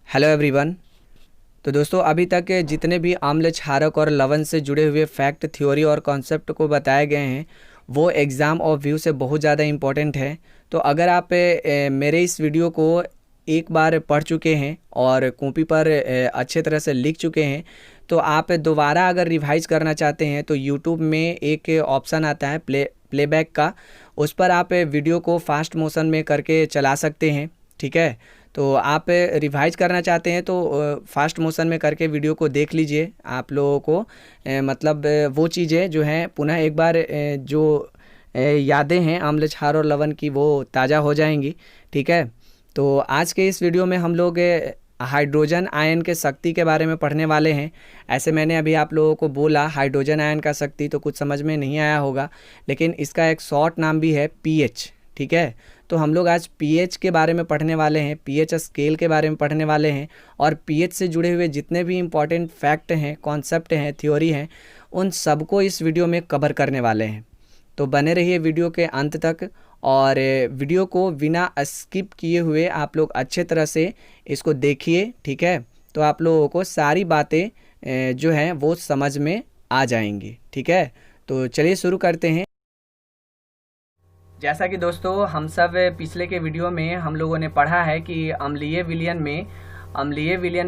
Hello everyone. तो दोस्तों, अभी तक जितने भी अम्ल, क्षारक और लवण से जुड़े हुए फैक्ट, थ्योरी और कॉन्सेप्ट को बताए गए हैं वो एग्ज़ाम और व्यू से बहुत ज़्यादा इम्पोर्टेंट है। तो अगर आप मेरे इस वीडियो को एक बार पढ़ चुके हैं और कॉपी पर अच्छे तरह से लिख चुके हैं, तो आप दोबारा अगर रिवाइज करना चाहते हैं तो यूट्यूब में एक ऑप्शन आता है प्लेबैक का, उस पर आप वीडियो को फास्ट मोशन में करके चला सकते हैं। ठीक है, तो आप रिवाइज करना चाहते हैं तो फास्ट मोशन में करके वीडियो को देख लीजिए। आप लोगों को मतलब वो चीज़ें जो हैं पुनः एक बार जो यादें हैं अम्ल, क्षार और लवण की वो ताज़ा हो जाएंगी। ठीक है, तो आज के इस वीडियो में हम लोग हाइड्रोजन आयन के शक्ति के बारे में पढ़ने वाले हैं। ऐसे मैंने अभी आप लोगों को बोला हाइड्रोजन आयन का शक्ति, तो कुछ समझ में नहीं आया होगा, लेकिन इसका एक शॉर्ट नाम भी है पीएच। ठीक है, तो हम लोग आज पीएच के बारे में पढ़ने वाले हैं, पीएच स्केल के बारे में पढ़ने वाले हैं, और पीएच से जुड़े हुए जितने भी इम्पॉर्टेंट फैक्ट हैं, कॉन्सेप्ट हैं, थ्योरी हैं, उन सबको इस वीडियो में कवर करने वाले हैं। तो बने रहिए वीडियो के अंत तक और वीडियो को बिना स्किप किए हुए आप लोग अच्छे तरह से इसको देखिए। ठीक है, तो आप लोगों को सारी बातें जो हैं वो समझ में आ जाएंगी। ठीक है, तो चलिए शुरू करते हैं। जैसा कि दोस्तों हम सब पिछले के वीडियो में हम लोगों ने पढ़ा है कि अम्लीय विलयन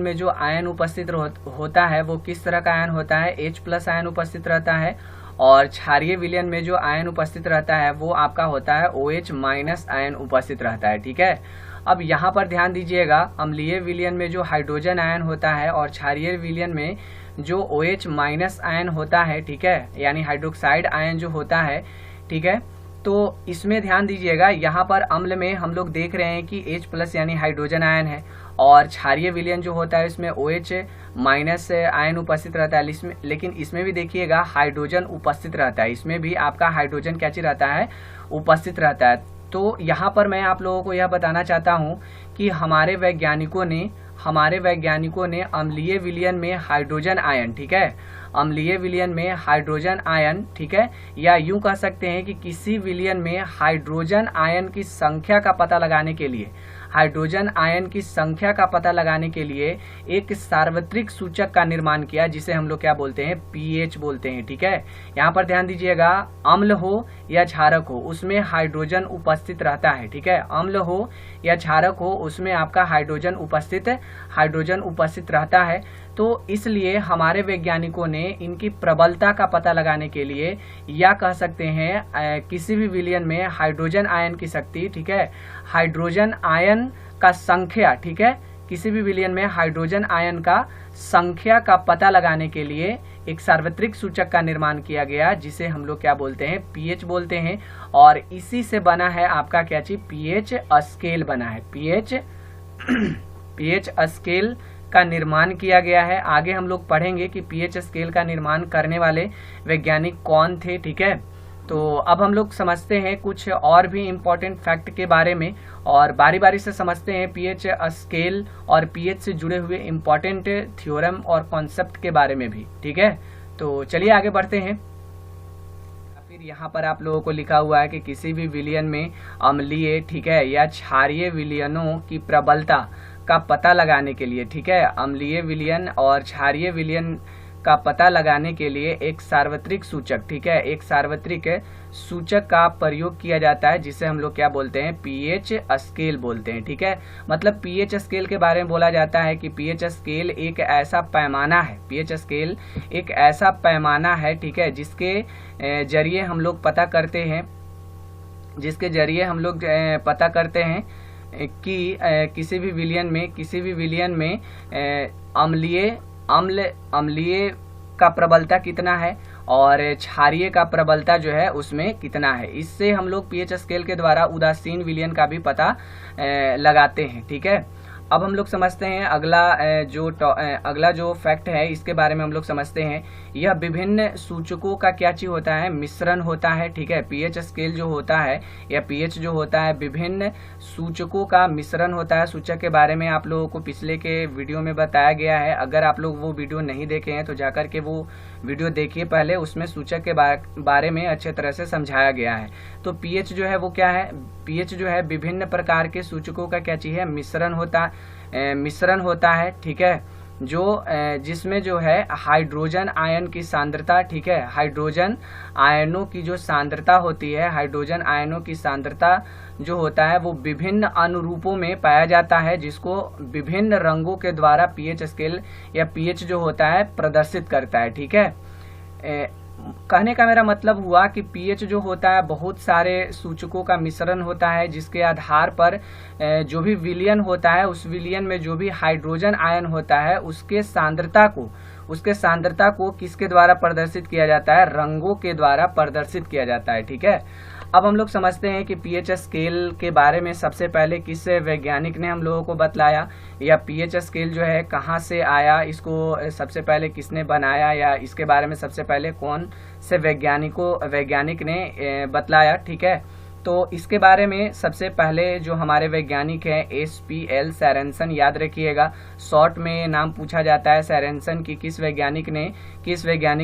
में जो आयन उपस्थित होता है वो किस तरह का आयन होता है, H+ आयन उपस्थित रहता है, और क्षारीय विलयन में जो आयन उपस्थित रहता है वो आपका होता है OH- आयन उपस्थित रहता है। ठीक है, अब यहाँ पर ध्यान दीजिएगा, अम्लीय विलयन में जो हाइड्रोजन आयन होता है और क्षारीय विलयन में जो OH- आयन होता है, ठीक है, यानी हाइड्रोक्साइड आयन जो होता है, ठीक है, तो इसमें ध्यान दीजिएगा, यहाँ पर अम्ल में हम लोग देख रहे हैं कि H+ यानी हाइड्रोजन आयन है, और क्षारीय विलयन जो होता है इसमें OH- आयन उपस्थित रहता है, लेकिन इसमें भी देखिएगा हाइड्रोजन उपस्थित रहता है, इसमें भी आपका हाइड्रोजन क्या चीज रहता है, उपस्थित रहता है। तो यहाँ पर मैं आप लोगों को यह बताना चाहता हूँ कि हमारे वैज्ञानिकों ने अम्लीय विलयन में हाइड्रोजन आयन, ठीक है, अम्लीय विलयन में हाइड्रोजन आयन, ठीक है, या यूं कह सकते हैं कि किसी विलयन में हाइड्रोजन आयन की संख्या का पता लगाने के लिए, हाइड्रोजन आयन की संख्या का पता लगाने के लिए एक सार्वत्रिक सूचक का निर्माण किया, जिसे हम लोग क्या बोलते हैं, पीएच बोलते हैं। ठीक है, यहाँ पर ध्यान दीजिएगा, अम्ल हो या क्षारक हो उसमें हाइड्रोजन उपस्थित रहता है। ठीक है, अम्ल हो या क्षारक हो उसमें आपका हाइड्रोजन उपस्थित रहता है। तो इसलिए हमारे वैज्ञानिकों ने इनकी प्रबलता का पता लगाने के लिए, या कह सकते हैं किसी भी विलयन में हाइड्रोजन आयन की शक्ति, ठीक है, हाइड्रोजन आयन का संख्या, ठीक है, किसी भी विलयन में हाइड्रोजन आयन का संख्या का पता लगाने के लिए एक सार्वत्रिक सूचक का निर्माण किया गया, जिसे हम लोग क्या बोलते हैं, पीएच बोलते हैं, और इसी से बना है आपका क्या चीज, पीएच स्केल बना है, पीएच स्केल का निर्माण किया गया है। आगे हम लोग पढ़ेंगे कि पीएच स्केल का निर्माण करने वाले वैज्ञानिक कौन थे। ठीक है, तो अब हम लोग समझते हैं कुछ और भी इम्पोर्टेंट फैक्ट के बारे में, और बारी बारी से समझते हैं पीएच स्केल और पीएच से जुड़े हुए इम्पोर्टेंट थ्योरम और कॉन्सेप्ट के बारे में भी। ठीक है, तो चलिए आगे बढ़ते हैं। फिर यहाँ पर आप लोगों को लिखा हुआ है कि किसी भी विलयन में अम्लीय, ठीक है, या क्षारीय विलयनों की प्रबलता का पता लगाने के लिए, ठीक है, अम्लीय विलयन और क्षारीय विलयन का पता लगाने के लिए एक सार्वत्रिक सूचक, ठीक है, एक सार्वत्रिक सूचक का प्रयोग किया जाता है, जिसे हम लोग क्या बोलते हैं, पीएच स्केल बोलते हैं। ठीक है, मतलब पीएच स्केल के बारे में बोला जाता है कि पीएच स्केल एक ऐसा पैमाना है, पीएच स्केल एक ऐसा पैमाना है, ठीक है, जिसके जरिए हम लोग पता करते हैं कि किसी भी विलयन में अम्लीय का प्रबलता कितना है और क्षारीय का प्रबलता जो है उसमें कितना है। इससे हम लोग पीएच स्केल के द्वारा उदासीन विलयन का भी पता लगाते हैं। ठीक है, अब हम लोग समझते हैं अगला जो फैक्ट है इसके बारे में हम लोग समझते हैं। यह विभिन्न सूचकों का क्या चीज होता है, मिश्रण होता है। ठीक है, पीएच स्केल जो होता है या पीएच जो होता है विभिन्न सूचकों का मिश्रण होता है। सूचक के बारे में आप लोगों को पिछले के वीडियो में बताया गया है। अगर आप लोग वो वीडियो नहीं देखे हैं तो जाकर के वो वीडियो देखिए पहले, उसमें सूचक के बारे में अच्छे तरह से समझाया गया है। तो पीएच जो है वो क्या है, पीएच जो है विभिन्न प्रकार के सूचकों का क्या चीज है, मिश्रण होता है। ठीक है, जिसमें जो है हाइड्रोजन आयन की सांद्रता, ठीक है, हाइड्रोजन आयनों की जो सांद्रता होती है, हाइड्रोजन आयनों की सांद्रता जो होता है वो विभिन्न अनुरूपों में पाया जाता है, जिसको विभिन्न रंगों के द्वारा पीएच स्केल या पीएच जो होता है प्रदर्शित करता है। ठीक है, कहने का मेरा मतलब हुआ कि पीएच जो होता है बहुत सारे सूचकों का मिश्रण होता है, जिसके आधार पर जो भी विलयन होता है उस विलयन में जो भी हाइड्रोजन आयन होता है उसके सांद्रता को किसके द्वारा प्रदर्शित किया जाता है, रंगों के द्वारा प्रदर्शित किया जाता है। ठीक है, अब हम लोग समझते हैं कि पीएच स्केल के बारे में सबसे पहले किस वैज्ञानिक ने हम लोगों को बतलाया, या पीएच स्केल जो है कहाँ से आया, इसको सबसे पहले किसने बनाया, या इसके बारे में सबसे पहले कौन से वैज्ञानिक ने बतलाया। ठीक है, तो इसके बारे में सबसे पहले जो हमारे वैज्ञानिक हैं एसपीएल सैरेनसन, याद रखिएगा शॉर्ट में नाम पूछा जाता है सैरेनसन की, किस वैज्ञानिक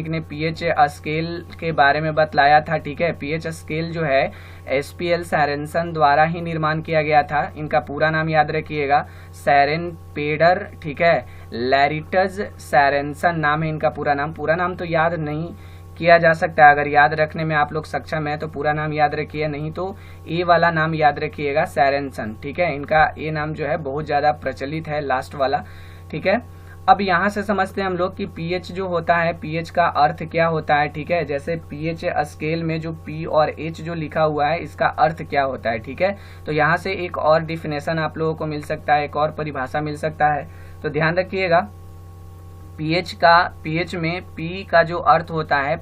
ने पीएच स्केल के बारे में बतलाया था। ठीक है, पीएच स्केल जो है एसपीएल सैरेनसन द्वारा ही निर्माण किया गया था। इनका पूरा नाम याद रखिएगा, सैरेन पेडर, ठीक है, लैरिटज सैरेनसन नाम है इनका पूरा नाम तो याद नहीं किया जा सकता है। अगर याद रखने में आप लोग सक्षम है तो पूरा नाम याद रखिए, नहीं तो ए वाला नाम याद रखिएगा, सैरेनसन। ठीक है, इनका ए नाम जो है बहुत ज्यादा प्रचलित है, लास्ट वाला। ठीक है, अब यहाँ से समझते हैं हम लोग कि पीएच जो होता है, पीएच का अर्थ क्या होता है। ठीक है, जैसे पीएच स्केल में जो पी और एच जो लिखा हुआ है इसका अर्थ क्या होता है। ठीक है, तो यहाँ से एक और डिफिनेशन आप लोगों को मिल सकता है, एक और परिभाषा मिल सकता है, तो ध्यान रखिएगा। पीएच में पी का जो अर्थ होता है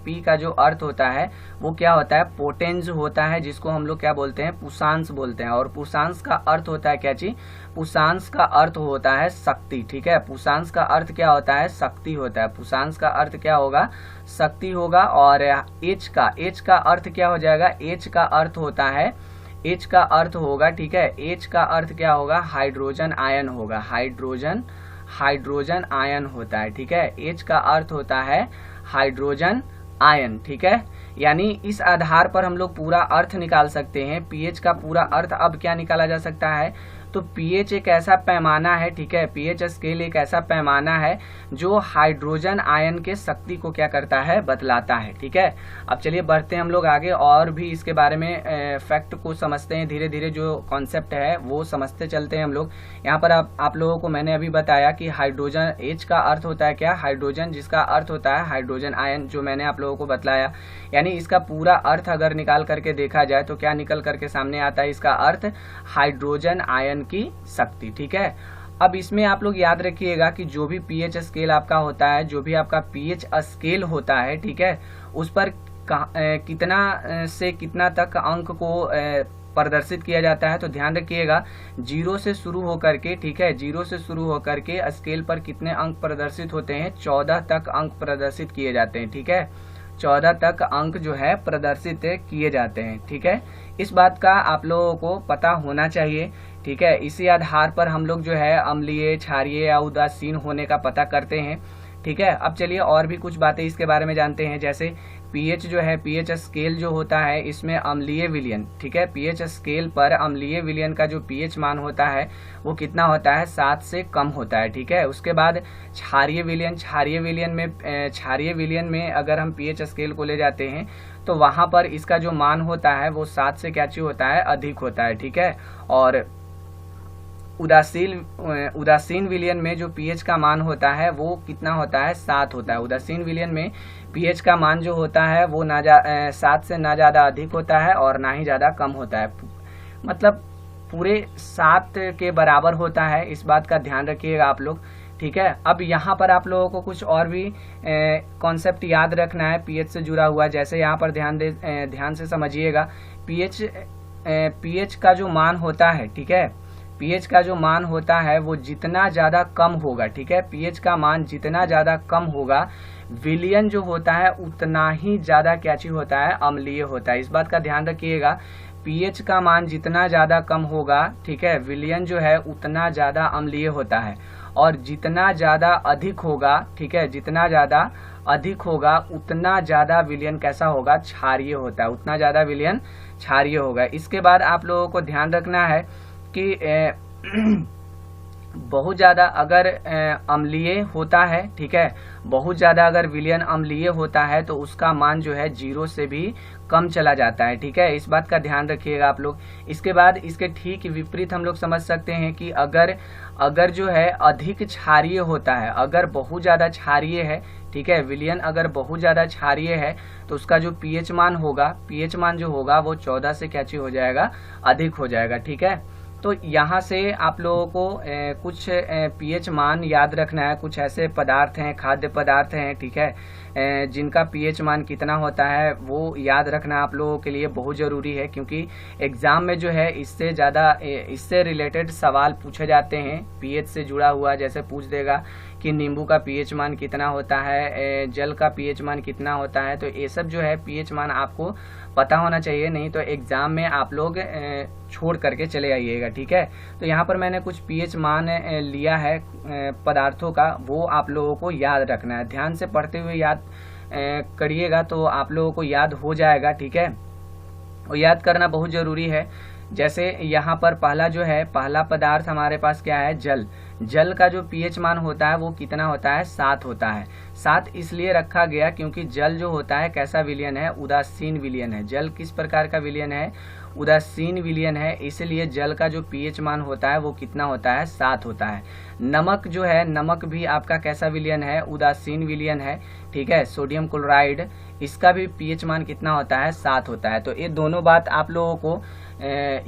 वो क्या होता है, पोटेंस होता है, जिसको हम लोग क्या बोलते हैं, पुषांश बोलते हैं। और पुषांश का अर्थ होता है क्या चीज, पुषांश का अर्थ होता है शक्ति। ठीक है, पुषांश का अर्थ क्या होता है, शक्ति होता है। पुषांश का अर्थ क्या होगा, शक्ति होगा। और एच का अर्थ क्या हो जाएगा, एच का अर्थ होगा, ठीक है, एच का अर्थ क्या होगा, हाइड्रोजन आयन होगा, हाइड्रोजन आयन होता है। ठीक है, एच का अर्थ होता है हाइड्रोजन आयन। ठीक है, यानी इस आधार पर हम लोग पूरा अर्थ निकाल सकते हैं। पीएच का पूरा अर्थ अब क्या निकाला जा सकता है, तो पीएच एक ऐसा पैमाना है, ठीक है, पीएच स्केल एक ऐसा पैमाना है जो हाइड्रोजन आयन के शक्ति को क्या करता है, बतलाता है। ठीक है, अब चलिए बढ़ते हैं हम लोग आगे और भी इसके बारे में फैक्ट को समझते हैं। धीरे धीरे जो कॉन्सेप्ट है वो समझते चलते हैं हम लोग। यहाँ पर आप लोगों को मैंने अभी बताया कि हाइड्रोजन, एच का अर्थ होता है क्या, हाइड्रोजन, जिसका अर्थ होता है हाइड्रोजन आयन, जो मैंने आप लोगों को बतलाया। यानी इसका पूरा अर्थ अगर निकाल करके देखा जाए तो क्या निकल करके सामने आता है, इसका अर्थ हाइड्रोजन आयन की शक्ति। ठीक है, अब इसमें आप लोग याद रखिएगा कि जो भी पीएच स्केल आपका होता है, जो भी आपका पीएच स्केल होता है, ठीक है, उस पर कितना से कितना तक अंक को प्रदर्शित किया जाता है। तो ध्यान रखिएगा 0 से शुरू होकर के, ठीक है, 0 से शुरू होकर के स्केल पर कितने अंक प्रदर्शित होते हैं, 14 तक अंक प्रदर्शित किए जाते हैं। ठीक है, 14 तक अंक जो है प्रदर्शित किए जाते हैं। ठीक है, इस बात का आप लोगों को पता होना चाहिए। ठीक है, इसी आधार पर हम लोग जो है अम्लीय, क्षारीय या उदासीन होने का पता करते हैं। ठीक है, अब चलिए और भी कुछ बातें इसके बारे में जानते हैं। जैसे पीएच जो है, पीएच स्केल जो होता है इसमें अम्लीय विलयन, ठीक है, पीएच स्केल पर अम्लीय विलयन का जो पीएच मान होता है वो कितना होता है, 7 से कम होता है। ठीक है, उसके बाद क्षारीय विलयन में अगर हम पीएच स्केल को ले जाते हैं तो वहां पर इसका जो मान होता है वो 7 से क्या चीज होता है, अधिक होता है। ठीक है, और उदासीन विलयन में जो पीएच का मान होता है वो कितना होता है, 7 होता है। उदासीन विलयन में पीएच का मान जो होता है वो 7 से ना ज्यादा अधिक होता है और ना ही ज्यादा कम होता है, मतलब पूरे 7 के बराबर होता है। इस बात का ध्यान रखिएगा आप लोग। ठीक है, अब यहाँ पर आप लोगों को कुछ और भी कॉन्सेप्ट याद रखना है पीएच से जुड़ा हुआ। जैसे यहाँ पर ध्यान से समझिएगा, पीएच का जो मान होता है, ठीक है, पीएच का जो मान होता है वो जितना ज़्यादा कम होगा, ठीक है, पीएच का मान जितना ज़्यादा कम होगा, विलयन जो होता है उतना ही ज़्यादा क्या चीज होता है, अम्लीय होता है। इस बात का ध्यान रखिएगा, पीएच का मान जितना ज़्यादा कम होगा, ठीक है, विलयन जो है उतना ज़्यादा अम्लीय होता है, और जितना ज़्यादा अधिक होगा, ठीक है, जितना ज़्यादा अधिक होगा उतना ज़्यादा विलयन कैसा होगा, क्षारीय होता है, उतना ज़्यादा विलयन क्षारीय होगा। इसके बाद आप लोगों को ध्यान रखना है कि बहुत ज़्यादा अगर अम्लीय होता है, ठीक है, बहुत ज़्यादा अगर विलयन अम्लीय होता है तो उसका मान जो है 0 से भी कम चला जाता है, ठीक है, इस बात का ध्यान रखिएगा आप लोग। इसके बाद इसके ठीक विपरीत हम लोग समझ सकते हैं कि अगर जो है अधिक क्षारीय होता है, अगर बहुत ज़्यादा क्षारीय है, ठीक है, विलयन अगर बहुत ज़्यादा क्षारीय है तो उसका जो पीएच मान होगा, पीएच मान जो होगा वो 14 से क्या चीज हो जाएगा, अधिक हो जाएगा, ठीक है। तो यहाँ से आप लोगों को कुछ पीएच मान याद रखना है। कुछ ऐसे पदार्थ हैं, खाद्य पदार्थ हैं, ठीक है, जिनका पीएच मान कितना होता है वो याद रखना आप लोगों के लिए बहुत ज़रूरी है, क्योंकि एग्ज़ाम में जो है इससे रिलेटेड सवाल पूछे जाते हैं, पीएच से जुड़ा हुआ। जैसे पूछ देगा कि नींबू का पीएच मान कितना होता है, जल का पीएच मान कितना होता है, तो ये सब जो है पीएच मान आपको पता होना चाहिए, नहीं तो एग्ज़ाम में आप लोग छोड़ करके चले आइएगा, ठीक है। तो यहाँ पर मैंने कुछ पीएच मान लिया है पदार्थों का, वो आप लोगों को याद रखना है। ध्यान से पढ़ते हुए याद करिएगा तो आप लोगों को याद हो जाएगा, ठीक है, और याद करना बहुत ज़रूरी है। जैसे यहाँ पर पहला पदार्थ हमारे पास क्या है, जल। जल का जो पीएच मान होता है वो कितना होता है, 7 होता है। 7 इसलिए रखा गया क्योंकि जल जो होता है कैसा विलयन है, उदासीन विलयन है। जल किस प्रकार का विलयन है, उदासीन विलयन है, इसलिए जल का जो पीएच मान होता है वो कितना होता है, 7 होता है। नमक जो है, नमक भी आपका कैसा विलयन है, उदासीन विलयन है, ठीक है, सोडियम क्लोराइड, इसका भी पीएच मान कितना होता है, 7 होता है। तो ये दोनों बात आप लोगों को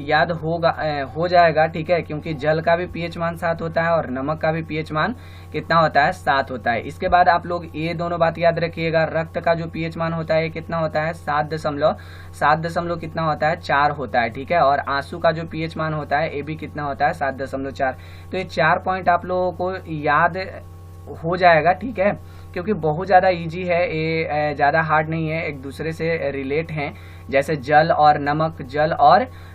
याद हो जाएगा, ठीक है, क्योंकि जल का भी पीएच मान 7 होता है और नमक का भी पीएच मान कितना होता है, 7 होता है। इसके बाद आप लोग ये दोनों बात याद रखिएगा, रक्त का जो पीएच मान होता है कितना होता है, 7 कितना होता है, 4 होता है, ठीक है, और आंसू का जो पीएच मान होता है ये भी कितना होता है, 7.4। तो ये 4 पॉइंट आप लोगों को याद हो जाएगा, ठीक है, क्योंकि बहुत ज़्यादा इजी है, ये ज़्यादा हार्ड नहीं है, एक दूसरे से रिलेट हैं। जैसे जल और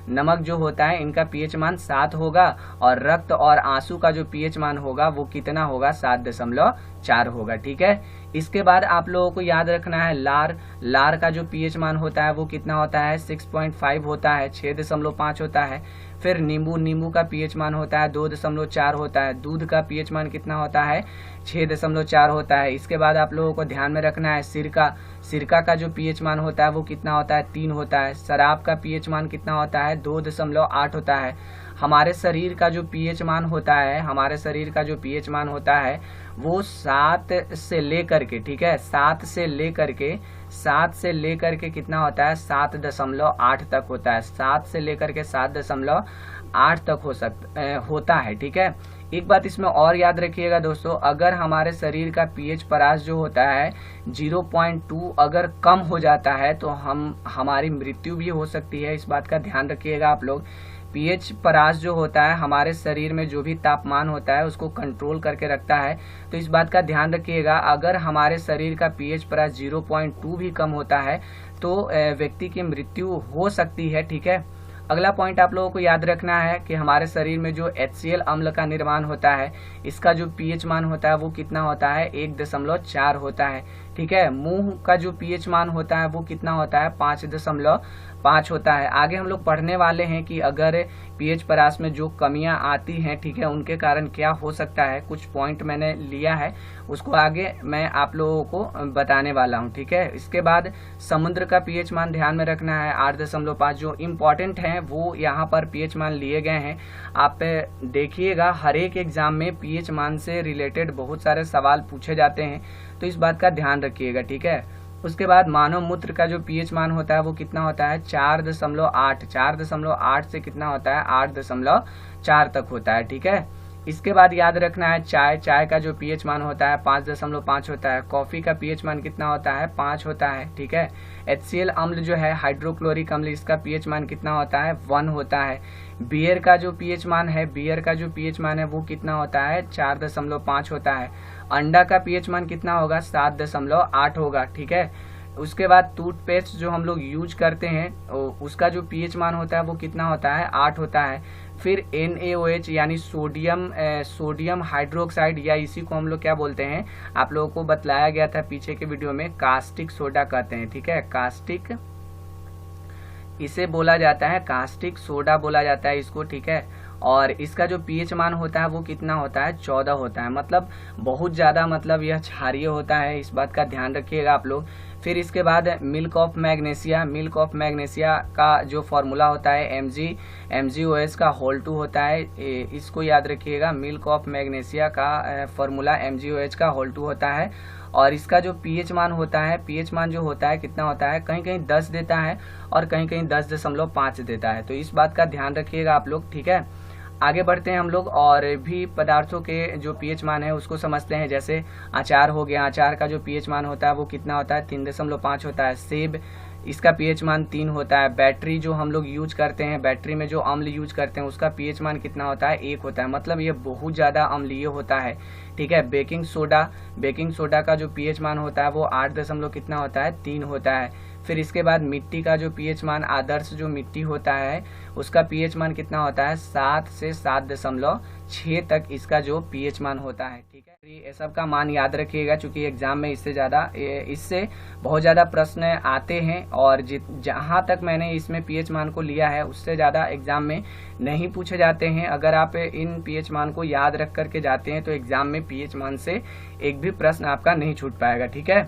नमक जो होता है इनका पीएच मान 7 होगा, और रक्त और आंसू का जो पीएच मान होगा वो कितना होगा, 7.4 होगा, ठीक है। इसके बाद आप लोगों को याद रखना है लार का जो पीएच मान होता है वो कितना होता है, 6.5 होता है, 6.5 होता है। फिर नींबू का पीएच मान होता है 2.4 होता है। दूध का पीएच मान कितना होता है, 6.4 होता है। इसके बाद आप लोगों को ध्यान में रखना है सिरका का जो पीएच मान होता है वो कितना होता है, 3 होता है। शराब का पीएच मान कितना होता है, 2.8 होता है। हमारे शरीर का जो पीएच मान होता है वो 7 से लेकर के, ठीक है, 7 से लेकर के कितना होता है, 7.8 तक होता है। 7 से लेकर के 7.8 तक होता है, ठीक है। एक बात इसमें और याद रखिएगा दोस्तों, अगर हमारे शरीर का पीएच परास जो होता है 0.2 अगर कम हो जाता है तो हमारी मृत्यु भी हो सकती है। इस बात का ध्यान रखिएगा आप लोग। पीएच परास जो होता है हमारे शरीर में जो भी तापमान होता है उसको कंट्रोल करके रखता है, तो इस बात का ध्यान रखिएगा। अगर हमारे शरीर का पीएच परास 0.2 भी कम होता है तो व्यक्ति की मृत्यु हो सकती है, ठीक है। अगला पॉइंट आप लोगों को याद रखना है कि हमारे शरीर में जो HCl अम्ल का निर्माण होता है इसका जो पीएच मान होता है वो कितना होता है, 1.4 होता है, ठीक है। मुंह का जो पीएच मान होता है वो कितना होता है, 5.5 होता है। आगे हम लोग पढ़ने वाले हैं कि अगर पीएच परास में जो कमियां आती हैं, ठीक है, उनके कारण क्या हो सकता है। कुछ पॉइंट मैंने लिया है, उसको आगे मैं आप लोगों को बताने वाला हूं, ठीक है। इसके बाद समुद्र का पीएच मान ध्यान में रखना है 8.5। जो इम्पोर्टेंट हैं वो यहाँ पर पीएच मान लिए गए हैं। आप देखिएगा हर एक एग्जाम में पीएच मान से रिलेटेड बहुत सारे सवाल पूछे जाते हैं, तो इस बात का ध्यान रखिएगा, ठीक है। उसके बाद मानव मूत्र का जो पीएच मान होता है वो कितना होता है, 4.8 से कितना होता है, 8.4 तक होता है, ठीक है। इसके बाद याद रखना है चाय का जो पीएच मान होता है 5.5 होता है। कॉफी का पीएच मान कितना होता है? 5 होता है, ठीक है। HCl अम्ल जो है हाइड्रोक्लोरिक अम्ल, इसका पीएच मान कितना होता है? 1 होता है। बियर का जो पीएच मान है वो कितना होता है? 4.5 होता है। अंडा का पीएच मान कितना होगा? 7.8 होगा, ठीक है। उसके बाद टूथपेस्ट जो हम लोग यूज करते हैं उसका जो पीएच मान होता है वो कितना होता है? 8 होता है। फिर NaOH यानी सोडियम हाइड्रोक्साइड, या इसी को हम लोग क्या बोलते हैं, आप लोगों को बतलाया गया था पीछे के वीडियो में, कास्टिक सोडा कहते हैं, ठीक है। कास्टिक इसे बोला जाता है, कास्टिक सोडा बोला जाता है इसको, ठीक है। और इसका जो पीएच मान होता है वो कितना होता है? 14 होता है। मतलब बहुत ज़्यादा, मतलब यह क्षारीय होता है, इस बात का ध्यान रखिएगा आप लोग। फिर इसके बाद मिल्क ऑफ मैग्नेशिया का जो फॉर्मूला होता है MgOH का होल 2 होता है, इसको याद रखिएगा। मिल्क ऑफ मैग्नेशिया का फॉर्मूला MgOH का होल 2 होता है। और इसका जो पीएच मान होता है, पीएच मान जो होता है कितना होता है? कहीं कहीं 10 देता है और कहीं कहीं 10.5 देता है, तो इस बात का ध्यान रखिएगा आप लोग, ठीक है। आगे बढ़ते हैं हम लोग और भी पदार्थों के जो पीएच मान है उसको समझते हैं। जैसे अचार हो गया, अचार का जो पीएच मान होता है वो कितना होता है? 3.5 होता है। सेब, इसका पीएच मान 3 होता है। बैटरी जो हम लोग यूज करते हैं, बैटरी में जो अम्ल यूज करते हैं उसका पीएच मान कितना होता है? 1 होता है। मतलब ये बहुत ज़्यादा अम्लीय होता है, ठीक है। बेकिंग सोडा का जो पीएच मान होता है वो 8 कितना होता है? 3 होता है। फिर इसके बाद मिट्टी का जो पीएच मान, आदर्श जो मिट्टी होता है उसका पीएच मान कितना होता है? 7 से 7.6 तक इसका जो पीएच मान होता है, ठीक है। ये सब का मान याद रखिएगा, क्योंकि एग्जाम में इससे बहुत ज़्यादा प्रश्न आते हैं, और जहाँ तक मैंने इसमें पीएच मान को लिया है उससे ज़्यादा एग्जाम में नहीं पूछे जाते हैं। अगर आप इन पीएच मान को याद रख करके जाते हैं तो एग्जाम में पीएच मान से एक भी प्रश्न आपका नहीं छूट पाएगा, ठीक है।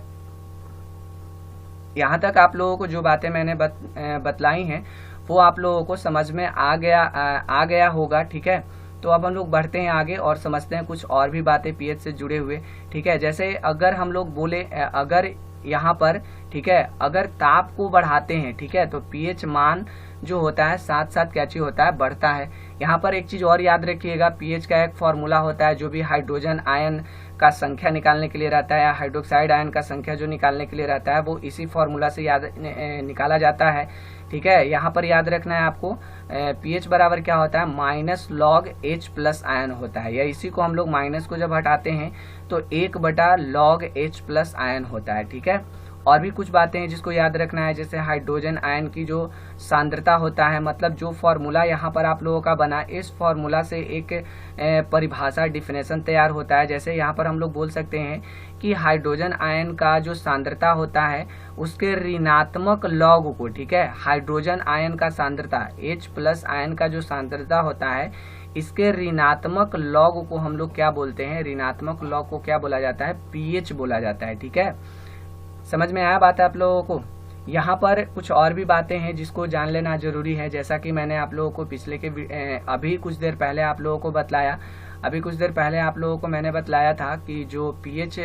यहाँ तक आप लोगों को जो बातें मैंने बतलाई हैं वो आप लोगों को समझ में आ गया होगा, ठीक है। तो अब हम लोग बढ़ते हैं आगे और समझते हैं कुछ और भी बातें पीएच से जुड़े हुए, ठीक है। जैसे अगर हम लोग बोले, अगर यहाँ पर, ठीक है, अगर ताप को बढ़ाते हैं, ठीक है, तो पीएच मान जो होता है साथ साथ क्या चीज होता है? बढ़ता है। यहाँ पर एक चीज और याद रखिएगा, पीएच का एक फॉर्मूला होता है जो भी हाइड्रोजन आयन का संख्या निकालने के लिए रहता है, या हाइड्रोक्साइड आयन का संख्या जो निकालने के लिए रहता है वो इसी फॉर्मूला से निकाला जाता है, ठीक है। यहाँ पर याद रखना है आपको, पीएच बराबर क्या होता है? -log H+ आयन होता है, या इसी को हम लोग माइनस को जब हटाते हैं तो 1/log H+ आयन होता है, ठीक है। और भी कुछ बातें हैं जिसको याद रखना है, जैसे हाइड्रोजन आयन की जो सांद्रता होता है, मतलब जो फॉर्मूला यहाँ पर आप लोगों का बना, इस फॉर्मूला से एक परिभाषा डिफिनेशन तैयार होता है। जैसे यहाँ पर हम लोग बोल सकते हैं कि हाइड्रोजन आयन का जो सांद्रता होता है उसके ऋणात्मक लॉग को, ठीक है, हाइड्रोजन आयन का सांद्रता H+ आयन का जो सांद्रता होता है इसके ऋणात्मक लॉग को हम लोग क्या बोलते हैं? ऋणात्मक लॉग को क्या बोला जाता है? पीएच बोला जाता है, ठीक है। समझ में आया बात है आप लोगों को? यहाँ पर कुछ और भी बातें हैं जिसको जान लेना जरूरी है, जैसा कि मैंने आप लोगों को अभी कुछ देर पहले आप लोगों को मैंने बतलाया था कि जो पीएच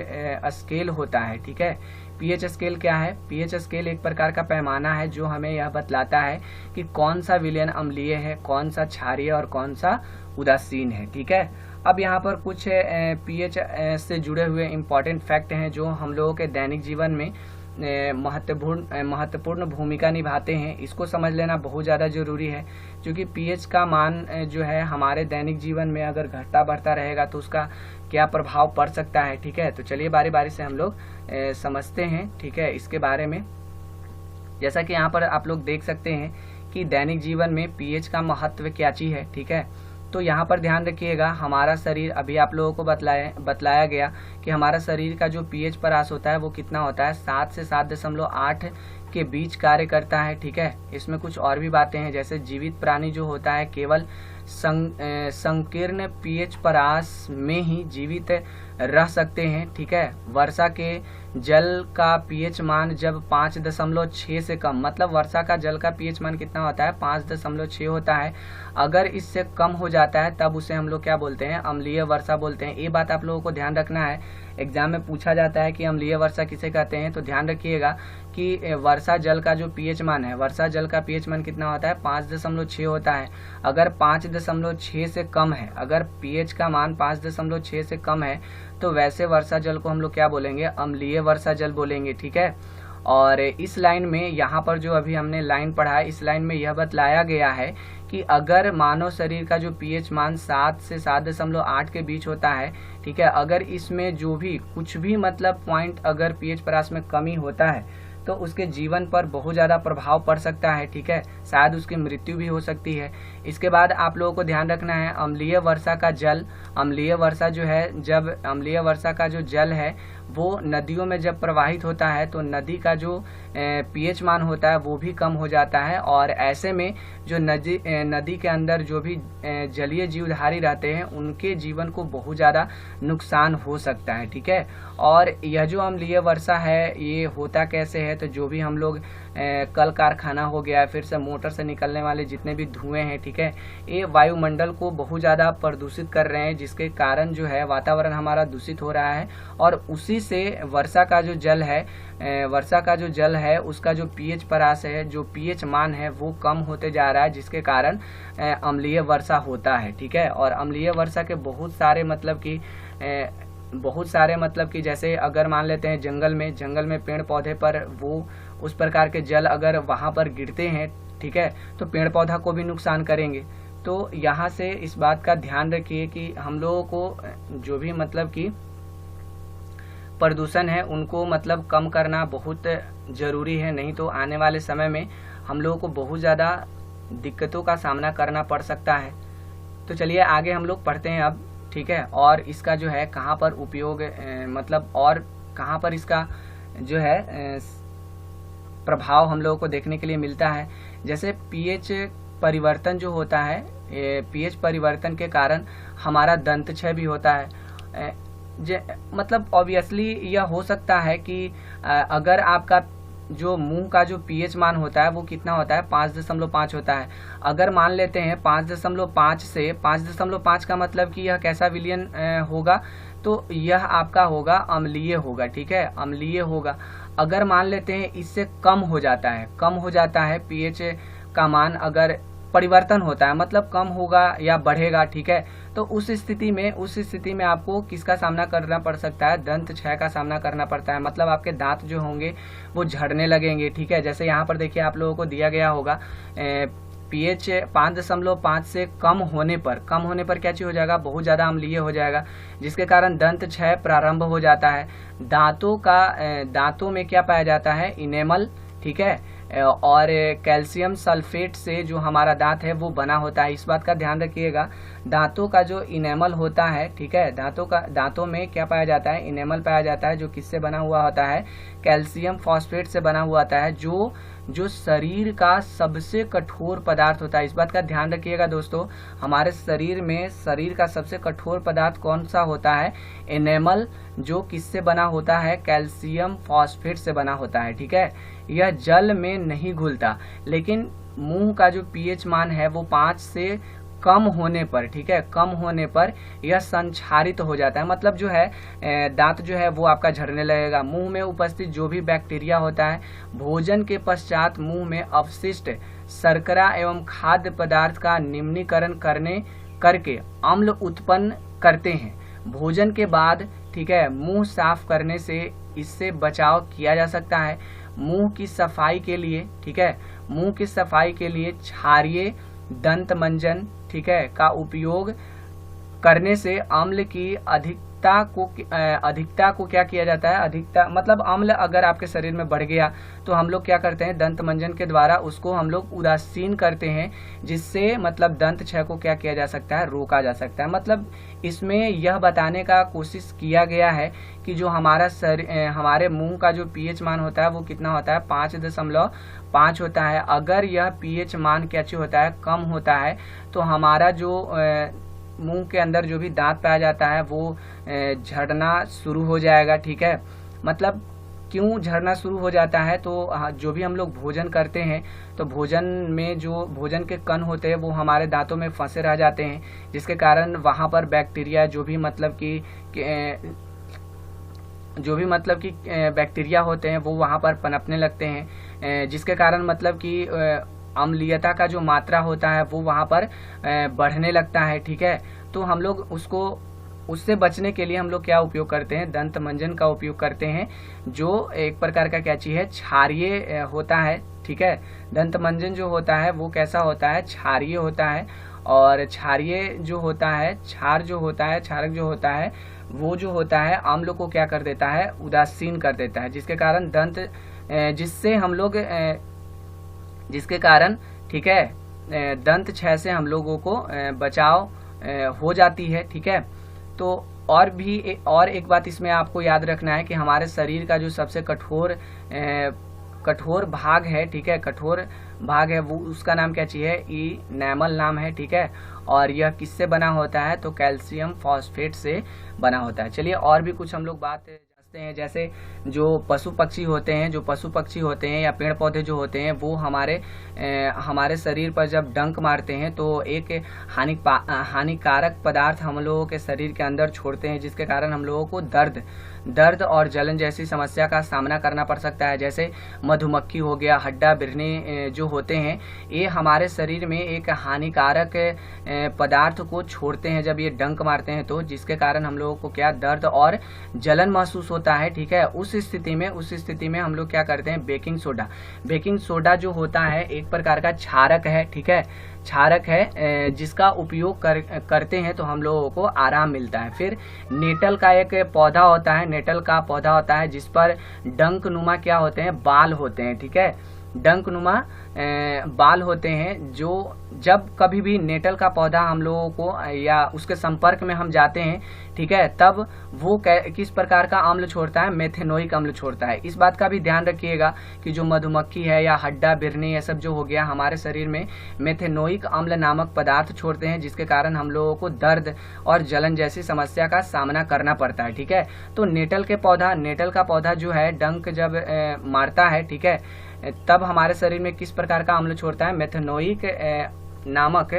स्केल होता है, ठीक है। पीएच स्केल क्या है? पीएच स्केल एक प्रकार का पैमाना है जो हमें यह बतलाता है कि कौन सा विलयन अम्लीय है, कौन सा क्षारीय और कौन सा उदासीन है, ठीक है। अब यहाँ पर कुछ पीएच से जुड़े हुए इम्पोर्टेंट फैक्ट हैं जो हम लोगों के दैनिक जीवन में महत्वपूर्ण भूमिका निभाते हैं। इसको समझ लेना बहुत ज़्यादा जरूरी है, क्योंकि पीएच का मान जो है हमारे दैनिक जीवन में अगर घटता बढ़ता रहेगा तो उसका क्या प्रभाव पड़ सकता है, ठीक है। तो चलिए बारी बारी से हम लोग समझते हैं, ठीक है, इसके बारे में। जैसा कि यहाँ पर आप लोग देख सकते हैं कि दैनिक जीवन में पीएच का महत्व क्या चीज़ है, ठीक है। तो यहाँ पर ध्यान रखिएगा, हमारा शरीर, अभी आप लोगों को बतलाया गया कि हमारा शरीर का जो पीएच परास होता है वो कितना होता है? 7 से 7.8 के बीच कार्य करता है, ठीक है। इसमें कुछ और भी बातें हैं, जैसे जीवित प्राणी जो होता है केवल संकीर्ण पीएच परास में ही जीवित रह सकते हैं, ठीक है। वर्षा के जल का पीएच मान जब 5.6 से कम, मतलब वर्षा का जल का पीएच मान कितना होता है? 5.6 होता है। अगर इससे कम हो जाता है तब उसे हम लोग क्या बोलते हैं? अम्लीय वर्षा बोलते हैं। ये बात आप लोगों को ध्यान रखना है, एग्जाम में पूछा जाता है कि अम्लीय वर्षा किसे कहते हैं, तो ध्यान रखिएगा कि वर्षा जल का जो पीएच मान है, वर्षा जल का पीएच मान कितना होता है, 5.6 होता है। अगर 5.6 से कम है, अगर पीएच का मान 5.6 से कम है तो वैसे वर्षा जल को हम लोग क्या बोलेंगे, अम्लीय वर्षा जल बोलेंगे, ठीक है। और इस लाइन में, यहाँ पर जो अभी हमने लाइन पढ़ा है, इस लाइन में यह बतलाया गया है कि अगर मानव शरीर का जो पीएच मान 7 से 7.8 के बीच होता है, ठीक है, अगर इसमें जो भी कुछ भी मतलब पॉइंट अगर पीएच परास में कमी होता है तो उसके जीवन पर बहुत ज़्यादा प्रभाव पड़ सकता है, ठीक है, शायद उसकी मृत्यु भी हो सकती है। इसके बाद आप लोगों को ध्यान रखना है अम्लीय वर्षा का जल, अम्लीय वर्षा जो है, जब अम्लीय वर्षा का जो जल है वो नदियों में जब प्रवाहित होता है तो नदी का जो पीएच मान होता है वो भी कम हो जाता है, और ऐसे में जो नदी के अंदर जो भी जलीय जीवधारी रहते हैं उनके जीवन को बहुत ज़्यादा नुकसान हो सकता है, ठीक है। और यह जो अम्लीय वर्षा है ये होता कैसे है, तो जो भी हम लोग कल कारखाना हो गया, फिर से मोटर से निकलने वाले जितने भी धुएं हैं, ठीक है, ये वायुमंडल को बहुत ज़्यादा प्रदूषित कर रहे हैं, जिसके कारण जो है वातावरण हमारा दूषित हो रहा है। और उसी से वर्षा का जो जल है, वर्षा का जो जल है उसका जो पीएच परास है, जो पीएच मान है वो कम होते जा रहा है, जिसके कारण अम्लीय वर्षा होता है, ठीक है। और अम्लीय वर्षा के बहुत सारे मतलब कि जैसे अगर मान लेते हैं जंगल में पेड़ पौधे पर वो उस प्रकार के जल अगर वहाँ पर गिरते हैं, ठीक है, तो पेड़ पौधा को भी नुकसान करेंगे। तो यहाँ से इस बात का ध्यान रखिए कि हम लोगों को जो भी मतलब कि प्रदूषण है उनको मतलब कम करना बहुत ज़रूरी है, नहीं तो आने वाले समय में हम लोगों को बहुत ज़्यादा दिक्कतों का सामना करना पड़ सकता है। तो चलिए आगे हम लोग पढ़ते हैं अब, ठीक है। और इसका जो है कहाँ पर उपयोग मतलब और कहाँ पर इसका जो है प्रभाव हम लोगों को देखने के लिए मिलता है। जैसे पीएच परिवर्तन जो होता है, पीएच परिवर्तन के कारण हमारा दंत क्षय भी होता है। मतलब ऑब्वियसली यह हो सकता है कि अगर आपका जो मुंह का जो पीएच मान होता है वो कितना होता है, 5.5 होता है। अगर मान लेते हैं 5.5 से 5.5 का मतलब कि यह कैसा विलयन होगा, तो यह आपका होगा अम्लीय होगा, ठीक है, अम्लीय होगा। अगर मान लेते हैं इससे कम हो जाता है पीएच का मान, अगर परिवर्तन होता है मतलब कम होगा या बढ़ेगा, ठीक है, तो उस स्थिति में आपको किसका सामना करना पड़ सकता है, दंत क्षय का सामना करना पड़ता है। मतलब आपके दांत जो होंगे वो झड़ने लगेंगे, ठीक है। जैसे यहाँ पर देखिए आप लोगों को दिया गया होगा पीएच 5.5 से कम होने पर क्या चीज हो जाएगा, बहुत ज्यादा अम्लीय हो जाएगा, जिसके कारण दंत क्षय प्रारंभ हो जाता है। दांतों में क्या पाया जाता है, इनेमल, ठीक है, और कैल्शियम सल्फेट से जो हमारा दांत है वो बना होता है। इस बात का ध्यान रखिएगा, दांतों का जो इनेमल होता है, ठीक है, दांतों में क्या पाया जाता है, इनेमल पाया जाता है, जो किससे बना हुआ होता है, कैल्शियम फॉस्फेट से बना हुआ होता है, जो शरीर का सबसे कठोर पदार्थ होता है। इस बात का ध्यान रखिएगा दोस्तों, हमारे शरीर का सबसे कठोर पदार्थ कौन सा होता है, इनेमल, जो किससे बना होता है, कैल्शियम फॉस्फेट से बना होता है, ठीक है। यह जल में नहीं घुलता, लेकिन मुंह का जो पीएच मान है वो 5 से कम होने पर, ठीक है, कम होने पर यह संक्षारित हो जाता है। मतलब जो है दांत जो है वो आपका झड़ने लगेगा। मुंह में उपस्थित जो भी बैक्टीरिया होता है भोजन के पश्चात मुंह में अवशिष्ट शर्करा एवं खाद्य पदार्थ का निम्नीकरण करके अम्ल उत्पन्न करते हैं। भोजन के बाद, ठीक है, मुंह साफ करने से इससे बचाव किया जा सकता है। मुंह की सफाई के लिए, ठीक है, मुंह की सफाई के लिए क्षारीय दंत मंजन, ठीक है, का उपयोग करने से अम्ल की अधिकता को क्या किया जाता है, अधिकता मतलब अम्ल अगर आपके शरीर में बढ़ गया तो हम लोग क्या करते हैं, दंत मंजन के द्वारा उसको हम लोग उदासीन करते हैं, जिससे मतलब दंत क्षय को क्या किया जा सकता है, रोका जा सकता है। मतलब इसमें यह बताने का कोशिश किया गया है कि जो हमारे मुंह का जो पीएच मान होता है वो कितना होता है, 5.5 होता है। अगर यह पीएच मान क्या चीज होता है, कम होता है, तो हमारा जो मुंह के अंदर जो भी दांत पाया जाता है वो झड़ना शुरू हो जाएगा, ठीक है। मतलब क्यों झड़ना शुरू हो जाता है, तो जो भी हम लोग भोजन करते हैं तो भोजन में जो भोजन के कण होते हैं वो हमारे दांतों में फंसे रह जाते हैं, जिसके कारण वहाँ पर बैक्टीरिया जो भी मतलब कि जो भी मतलब कि बैक्टीरिया होते हैं वो वहाँ पर पनपने लगते हैं, जिसके कारण मतलब कि अम्लीयता का जो मात्रा होता है वो वहाँ पर बढ़ने लगता है। ठीक है, तो हम लोग उससे बचने के लिए हम लोग क्या उपयोग करते हैं, दंत मंजन का उपयोग करते हैं, जो एक प्रकार का क्या चीज है, क्षारीय होता है। ठीक है, दंत मंजन जो होता है वो कैसा होता है, क्षारीय होता है। और क्षारीय जो होता है, क्षारक जो होता है वो जो होता है अम्ल को क्या कर देता है, उदासीन कर देता है, जिसके कारण जिसके कारण ठीक है दंत क्षय से हम लोगों को बचाव हो जाती है। ठीक है, तो और एक बात इसमें आपको याद रखना है कि हमारे शरीर का जो सबसे कठोर भाग है, ठीक है, कठोर भाग है वो उसका नाम क्या चाहिए, इनेमल नाम है। ठीक है, और यह किससे बना होता है, तो कैल्शियम फॉस्फेट से बना होता है। चलिए और भी कुछ हम लोग बात जांचते हैं। जैसे जो पशु पक्षी होते हैं या पेड़ पौधे जो होते हैं वो हमारे शरीर पर जब डंक मारते हैं तो एक हानिकारक पदार्थ हम लोगों के शरीर के अंदर छोड़ते हैं, जिसके कारण हम लोगों को दर्द और जलन जैसी समस्या का सामना करना पड़ सकता है। जैसे मधुमक्खी हो गया, हड्डा बिरने जो होते हैं, ये हमारे शरीर में एक हानिकारक पदार्थ को छोड़ते हैं जब ये डंक मारते हैं, तो जिसके कारण हम लोगों को क्या दर्द और जलन महसूस होता है। ठीक है, उस स्थिति में हम लोग क्या करते हैं, बेकिंग सोडा जो होता है एक प्रकार का क्षारक है। ठीक है, क्षारक है जिसका उपयोग करते हैं तो हम लोगों को आराम मिलता है। फिर नेटल का एक पौधा होता है जिस पर डंक नुमा क्या होते हैं, बाल होते हैं। ठीक है, डंक नुमा बाल होते हैं, जो जब कभी भी नेटल का पौधा हम लोगों को या उसके संपर्क में हम जाते हैं, ठीक है, तब वो किस प्रकार का अम्ल छोड़ता है, मेथेनोइक अम्ल छोड़ता है। इस बात का भी ध्यान रखिएगा कि जो मधुमक्खी है या हड्डा बिरने ये सब जो हो गया हमारे शरीर में मेथेनोइक अम्ल नामक पदार्थ छोड़ते हैं, जिसके कारण हम लोगों को दर्द और जलन जैसी समस्या का सामना करना पड़ता है। ठीक है, तो नेटल का पौधा जो है डंक जब मारता है, ठीक है, तब हमारे शरीर में किस प्रकार का अम्ल छोड़ता है, मेथेनोइक नामक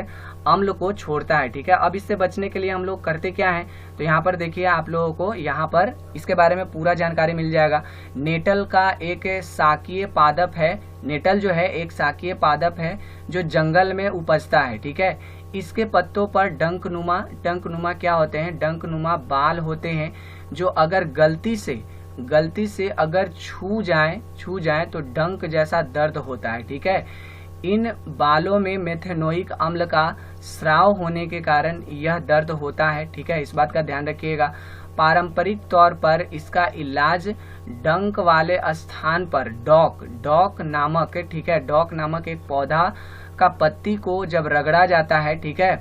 अम्ल को छोड़ता है। ठीक है, अब इससे बचने के लिए हम लोग करते क्या है, तो यहाँ पर देखिए आप लोगों को यहाँ पर इसके बारे में पूरा जानकारी मिल जाएगा। नेटल का एक शाकीय पादप है, नेटल जो है एक शाकीय पादप है जो जंगल में उपजता है। ठीक है, इसके पत्तों पर डंक नुमा क्या होते हैं, डंक नुमा बाल होते हैं, जो अगर गलती से अगर छू जाए तो डंक जैसा दर्द होता है। ठीक है, इन बालों में मेथेनोइक अम्ल का स्राव होने के कारण यह दर्द होता है। ठीक है, इस बात का ध्यान रखिएगा। पारंपरिक तौर पर इसका इलाज डंक वाले स्थान पर डॉक नामक, ठीक है, डॉक नामक एक पौधा का पत्ती को जब रगड़ा जाता है, ठीक है,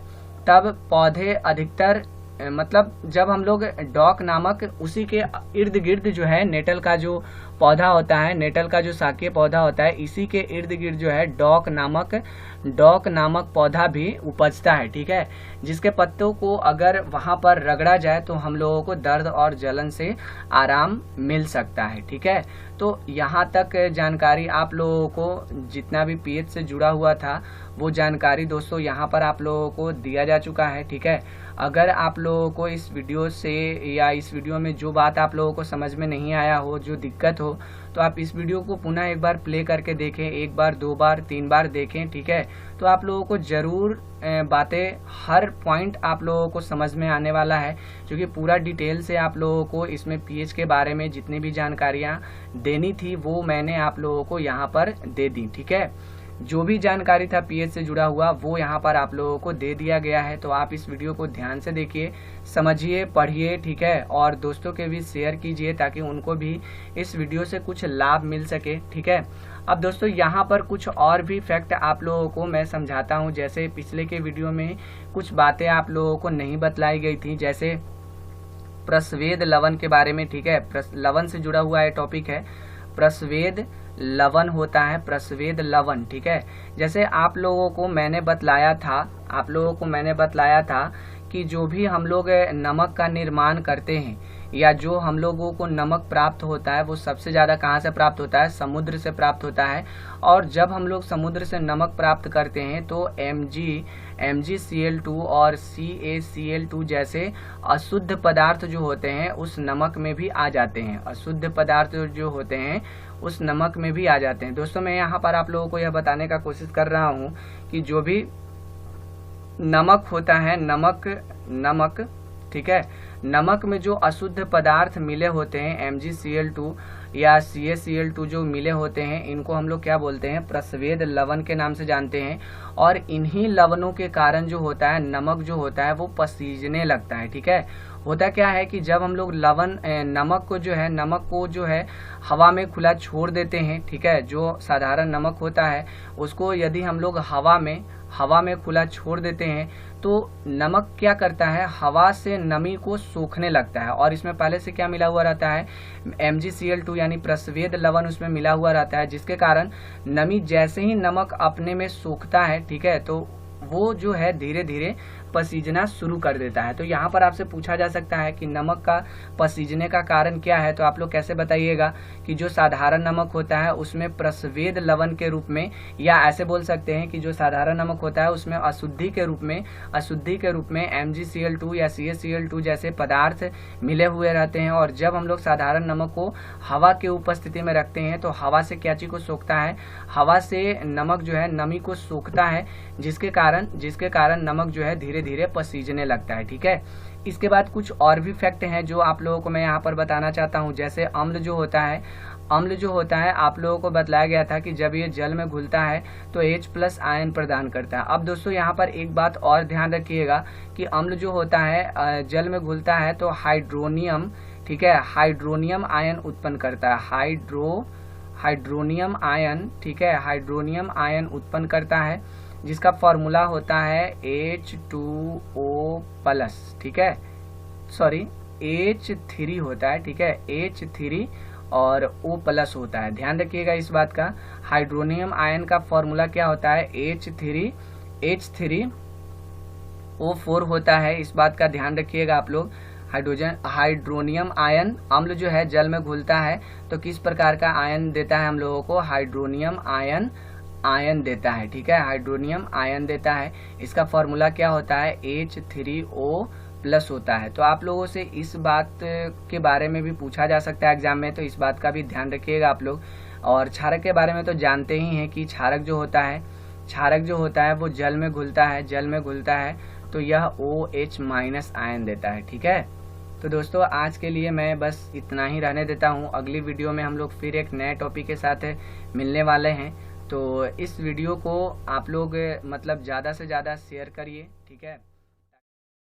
तब पौधे अधिकतर मतलब जब हम लोग डॉक नामक उसी के इर्द गिर्द जो है नेटल का जो पौधा होता है, नेटल का जो शाकीय पौधा होता है, इसी के इर्द गिर्द जो है डॉक नामक पौधा भी उपजता है। ठीक है, जिसके पत्तों को अगर वहां पर रगड़ा जाए तो हम लोगों को दर्द और जलन से आराम मिल सकता है। ठीक है, तो यहाँ तक जानकारी आप लोगों को जितना भी पीएच से जुड़ा हुआ था वो जानकारी दोस्तों यहाँ पर आप लोगों को दिया जा चुका है। ठीक है, अगर आप लोगों को इस वीडियो से या इस वीडियो में जो बात आप लोगों को समझ में नहीं आया हो, जो दिक्कत हो, तो आप इस वीडियो को पुनः एक बार प्ले करके देखें, एक बार, दो बार, तीन बार देखें। ठीक है, तो आप लोगों को जरूर बातें, हर पॉइंट आप लोगों को समझ में आने वाला है, क्योंकि पूरा डिटेल से आप लोगों को इसमें पीएच के बारे में जितनी भी जानकारियां देनी थी वो मैंने आप लोगों को यहाँ पर दे दी। ठीक है, जो भी जानकारी था पीएच से जुड़ा हुआ वो यहाँ पर आप लोगों को दे दिया गया है। तो आप इस वीडियो को ध्यान से देखिए, समझिए, पढ़िए। ठीक है, और दोस्तों के भी शेयर कीजिए ताकि उनको भी इस वीडियो से कुछ लाभ मिल सके। ठीक है, अब दोस्तों यहाँ पर कुछ और भी फैक्ट आप लोगों को मैं समझाता हूँ। जैसे पिछले के वीडियो में कुछ बातें आप लोगों को नहीं बतलाई गई थी, जैसे प्रस्वेद लवण के बारे में। ठीक है, लवण से जुड़ा हुआ टॉपिक है, प्रस्वेद लवण होता है, प्रस्वेद लवण। ठीक है, जैसे आप लोगों को मैंने बतलाया था कि जो भी हम लोग नमक का निर्माण करते हैं या जो हम लोगों को नमक प्राप्त होता है वो सबसे ज़्यादा कहाँ से प्राप्त होता है, समुद्र से प्राप्त होता है। और जब हम लोग समुद्र से नमक प्राप्त करते हैं तो MgCl2 और CaCl2 जैसे अशुद्ध पदार्थ जो होते हैं उस नमक में भी आ जाते हैं, अशुद्ध पदार्थ जो होते हैं उस नमक में भी आ जाते हैं। दोस्तों मैं यहाँ पर आप लोगों को यह बताने का कोशिश कर रहा हूँ कि जो भी नमक होता है, नमक ठीक है, नमक में जो अशुद्ध पदार्थ मिले होते हैं MgCl2 या CaCl2 जो मिले होते हैं, इनको हम लोग क्या बोलते हैं, प्रस्वेद लवण के नाम से जानते हैं। और इन्हीं लवणों के कारण जो होता है नमक जो होता है वो पसीजने लगता है। ठीक है, होता क्या है कि जब हम लोग नमक को जो है हवा में खुला छोड़ देते हैं, ठीक है, जो साधारण नमक होता है उसको यदि हम लोग हवा में खुला छोड़ देते हैं तो नमक क्या करता है, हवा से नमी को सोखने लगता है। और इसमें पहले से क्या मिला हुआ रहता है, MgCl2 यानी प्रस्वेद लवण उसमें मिला हुआ रहता है, जिसके कारण नमी जैसे ही नमक अपने में सोखता है, ठीक है, तो वो जो है धीरे धीरे पसीजना शुरू कर देता है। तो यहाँ पर आपसे पूछा जा सकता है कि नमक का पसीजने का कारण क्या है, तो आप लोग कैसे बताइएगा कि जो साधारण नमक होता है उसमें प्रस्वेद लवण के रूप में, या ऐसे बोल सकते हैं कि जो साधारण नमक होता है उसमें अशुद्धि के रूप में MgCl2 या CaCl2 जैसे पदार्थ मिले हुए रहते हैं। और जब हम लोग साधारण नमक को हवा के उपस्थिति में रखते हैं तो हवा से क्या चीज को सोखता है, हवा से नमक जो है नमी को सोखता है, जिसके कारण नमक जो है धीरे धीरे पसीजने लगता है। ठीक है, इसके बाद कुछ और भी फैक्ट हैं जो आप लोगों को मैं यहाँ पर बताना चाहता हूँ। जैसे अम्ल जो होता है आप लोगों को बतलाया गया था कि जब ये जल में घुलता है तो H+ आयन प्रदान करता है। अब दोस्तों यहाँ पर एक बात और ध्यान रखिएगा कि अम्ल जो होता है जल में घुलता है तो हाइड्रोनियम, ठीक है, हाइड्रोनियम आयन उत्पन्न करता है, हाइड्रोनियम आयन, ठीक है, हाइड्रोनियम आयन उत्पन्न करता है, जिसका फॉर्मूला होता है H2O+, ठीक है, सॉरी H3 होता है, ठीक है, H3 और O+ होता है। ध्यान रखिएगा इस बात का, हाइड्रोनियम आयन का फॉर्मूला क्या होता है, H3O4 होता है। इस बात का ध्यान रखिएगा आप लोग। हाइड्रोनियम आयन अम्ल जो है जल में घुलता है तो किस प्रकार का आयन देता है हम लोगों को, हाइड्रोनियम आयन देता है। ठीक है, हाइड्रोनियम आयन देता है। इसका फॉर्मूला क्या होता है, H3O+ होता है। तो आप लोगों से इस बात के बारे में भी पूछा जा सकता है एग्जाम में, तो इस बात का भी ध्यान रखिएगा आप लोग। और क्षारक के बारे में तो जानते ही हैं कि क्षारक जो होता है वो जल में घुलता है तो यह OH- आयन देता है। ठीक है, तो दोस्तों आज के लिए मैं बस इतना ही रहने देता हूँ। अगली वीडियो में हम लोग फिर एक नए टॉपिक के साथ मिलने वाले हैं। तो इस वीडियो को आप लोग मतलब ज़्यादा से ज़्यादा शेयर करिए। ठीक है।